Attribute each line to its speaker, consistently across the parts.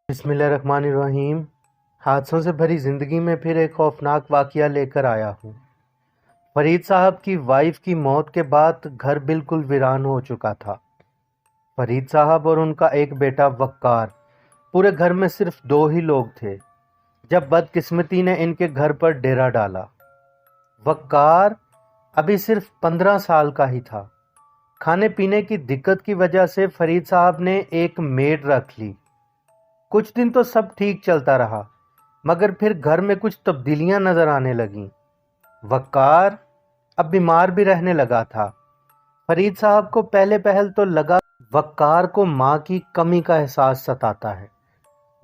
Speaker 1: بسم اللہ الرحمن الرحیم۔ حادثوں سے بھری زندگی میں پھر ایک خوفناک واقعہ لے کر آیا ہوں۔ فرید صاحب کی وائف کی موت کے بعد گھر بالکل ویران ہو چکا تھا۔ فرید صاحب اور ان کا ایک بیٹا وقار، پورے گھر میں صرف 2 ہی لوگ تھے جب بدقسمتی نے ان کے گھر پر ڈیرا ڈالا۔ وقار ابھی صرف 15 سال کا ہی تھا۔ کھانے پینے کی دقت کی وجہ سے فرید صاحب نے ایک میڈ رکھ لی۔ کچھ دن تو سب ٹھیک چلتا رہا، مگر پھر گھر میں کچھ تبدیلیاں نظر آنے لگیں۔ وقار اب بیمار بھی رہنے لگا تھا۔ فرید صاحب کو پہل تو لگا وقار کو ماں کی کمی کا احساس ستاتا ہے،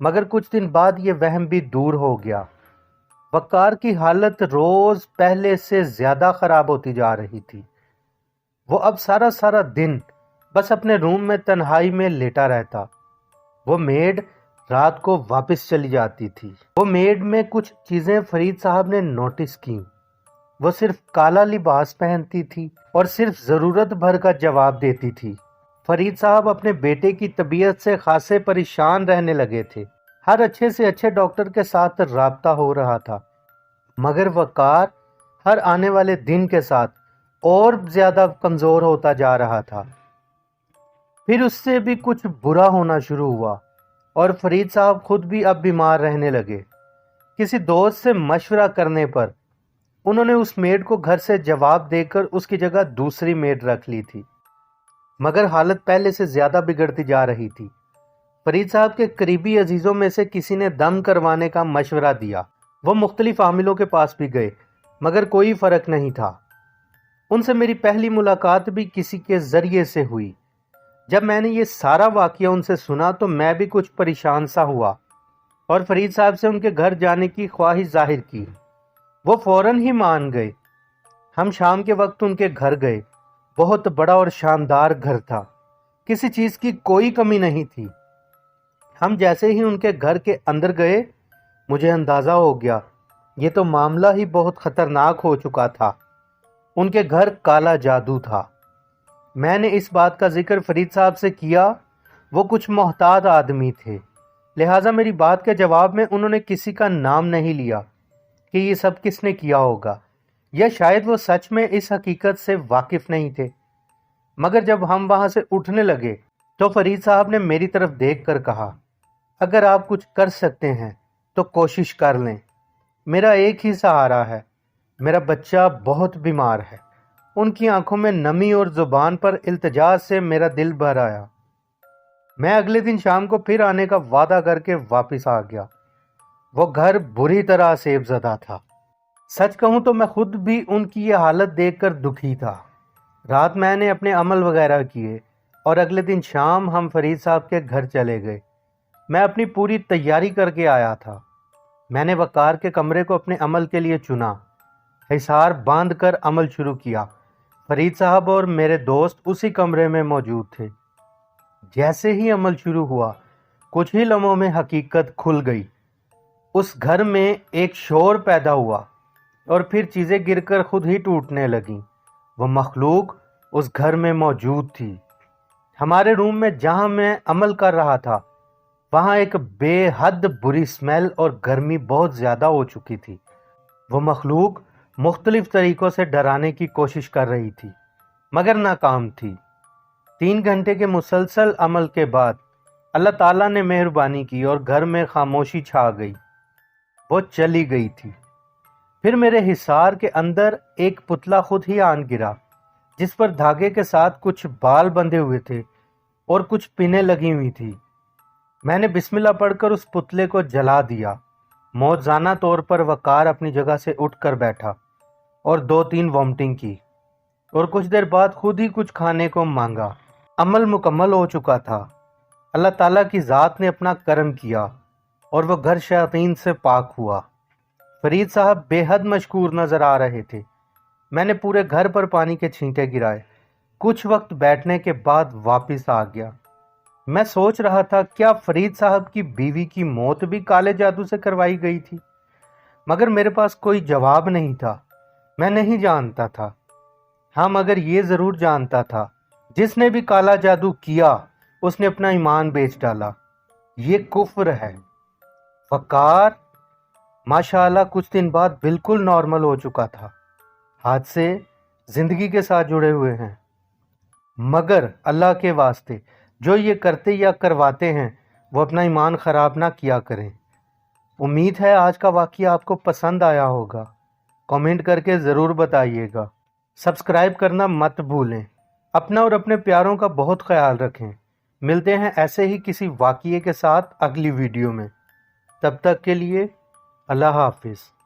Speaker 1: مگر کچھ دن بعد یہ وہم بھی دور ہو گیا۔ وقار کی حالت روز پہلے سے زیادہ خراب ہوتی جا رہی تھی۔ وہ اب سارا دن بس اپنے روم میں تنہائی میں لیٹا رہتا۔ وہ میڈ رات کو واپس چلی جاتی تھی۔ وہ میڈ میں کچھ چیزیں فرید صاحب نے نوٹس کیں۔ وہ صرف کالا لباس پہنتی تھی اور صرف ضرورت بھر کا جواب دیتی تھی۔ فرید صاحب اپنے بیٹے کی طبیعت سے خاصے پریشان رہنے لگے تھے۔ ہر اچھے سے اچھے ڈاکٹر کے ساتھ رابطہ ہو رہا تھا، مگر وقار ہر آنے والے دن کے ساتھ اور زیادہ کمزور ہوتا جا رہا تھا۔ پھر اس سے بھی کچھ برا ہونا شروع ہوا اور فرید صاحب خود بھی اب بیمار رہنے لگے۔ کسی دوست سے مشورہ کرنے پر انہوں نے اس میڈ کو گھر سے جواب دے کر اس کی جگہ دوسری میڈ رکھ لی تھی، مگر حالت پہلے سے زیادہ بگڑتی جا رہی تھی۔ فرید صاحب کے قریبی عزیزوں میں سے کسی نے دم کروانے کا مشورہ دیا۔ وہ مختلف عاملوں کے پاس بھی گئے، مگر کوئی فرق نہیں تھا۔ ان سے میری پہلی ملاقات بھی کسی کے ذریعے سے ہوئی۔ جب میں نے یہ سارا واقعہ ان سے سنا تو میں بھی کچھ پریشان سا ہوا اور فرید صاحب سے ان کے گھر جانے کی خواہش ظاہر کی۔ وہ فوراً ہی مان گئے۔ ہم شام کے وقت ان کے گھر گئے۔ بہت بڑا اور شاندار گھر تھا، کسی چیز کی کوئی کمی نہیں تھی۔ ہم جیسے ہی ان کے گھر کے اندر گئے، مجھے اندازہ ہو گیا یہ تو معاملہ ہی بہت خطرناک ہو چکا تھا۔ ان کے گھر کالا جادو تھا۔ میں نے اس بات کا ذکر فرید صاحب سے کیا۔ وہ کچھ محتاط آدمی تھے، لہٰذا میری بات کے جواب میں انہوں نے کسی کا نام نہیں لیا کہ یہ سب کس نے کیا ہوگا، یا شاید وہ سچ میں اس حقیقت سے واقف نہیں تھے۔ مگر جب ہم وہاں سے اٹھنے لگے تو فرید صاحب نے میری طرف دیکھ کر کہا، اگر آپ کچھ کر سکتے ہیں تو کوشش کر لیں۔ میرا ایک ہی سہارا ہے، میرا بچہ بہت بیمار ہے۔ ان کی آنکھوں میں نمی اور زبان پر التجا سے میرا دل بھر آیا۔ میں اگلے دن شام کو پھر آنے کا وعدہ کر کے واپس آ گیا۔ وہ گھر بری طرح عذاب زدہ تھا۔ سچ کہوں تو میں خود بھی ان کی یہ حالت دیکھ کر دکھی تھا۔ رات میں نے اپنے عمل وغیرہ کیے اور اگلے دن شام ہم فرید صاحب کے گھر چلے گئے۔ میں اپنی پوری تیاری کر کے آیا تھا۔ میں نے وقار کے کمرے کو اپنے عمل کے لیے چنا، حصار باندھ کر عمل شروع کیا۔ فرید صاحب اور میرے دوست اسی کمرے میں موجود تھے۔ جیسے ہی عمل شروع ہوا، کچھ ہی لمحوں میں حقیقت کھل گئی۔ اس گھر میں ایک شور پیدا ہوا اور پھر چیزیں گر کر خود ہی ٹوٹنے لگیں۔ وہ مخلوق اس گھر میں موجود تھی۔ ہمارے روم میں جہاں میں عمل کر رہا تھا، وہاں ایک بے حد بری سمیل اور گرمی بہت زیادہ ہو چکی تھی۔ وہ مخلوق مختلف طریقوں سے ڈرانے کی کوشش کر رہی تھی، مگر ناکام تھی۔ 3 گھنٹے کے مسلسل عمل کے بعد اللہ تعالیٰ نے مہربانی کی اور گھر میں خاموشی چھا گئی۔ وہ چلی گئی تھی۔ پھر میرے حصار کے اندر ایک پتلا خود ہی آن گرا، جس پر دھاگے کے ساتھ کچھ بال بندھے ہوئے تھے اور کچھ پنیں لگی ہوئی تھی۔ میں نے بسم اللہ پڑھ کر اس پتلے کو جلا دیا۔ موجزانہ طور پر وقار اپنی جگہ سے اٹھ کر بیٹھا اور 2-3 وامٹنگ کی، اور کچھ دیر بعد خود ہی کچھ کھانے کو مانگا۔ عمل مکمل ہو چکا تھا۔ اللہ تعالیٰ کی ذات نے اپنا کرم کیا اور وہ گھر شیاطین سے پاک ہوا۔ فرید صاحب بے حد مشکور نظر آ رہے تھے۔ میں نے پورے گھر پر پانی کے چھینٹے گرائے۔ کچھ وقت بیٹھنے کے بعد واپس آ گیا۔ میں سوچ رہا تھا کیا فرید صاحب کی بیوی کی موت بھی کالے جادو سے کروائی گئی تھی، مگر میرے پاس کوئی جواب نہیں تھا۔ میں نہیں جانتا تھا۔ ہاں، مگر یہ ضرور جانتا تھا، جس نے بھی کالا جادو کیا اس نے اپنا ایمان بیچ ڈالا۔ یہ کفر ہے۔ وقار ماشاءاللہ کچھ دن بعد بالکل نارمل ہو چکا تھا۔ حادثے زندگی کے ساتھ جڑے ہوئے ہیں، مگر اللہ کے واسطے جو یہ کرتے یا کرواتے ہیں وہ اپنا ایمان خراب نہ کیا کریں۔ امید ہے آج کا واقعہ آپ کو پسند آیا ہوگا۔ کامنٹ کر کے ضرور بتائیے گا۔ سبسکرائب کرنا مت بھولیں۔ اپنا اور اپنے پیاروں کا بہت خیال رکھیں۔ ملتے ہیں ایسے ہی کسی واقعے کے ساتھ اگلی ویڈیو میں۔ تب تک کے لیے اللہ حافظ۔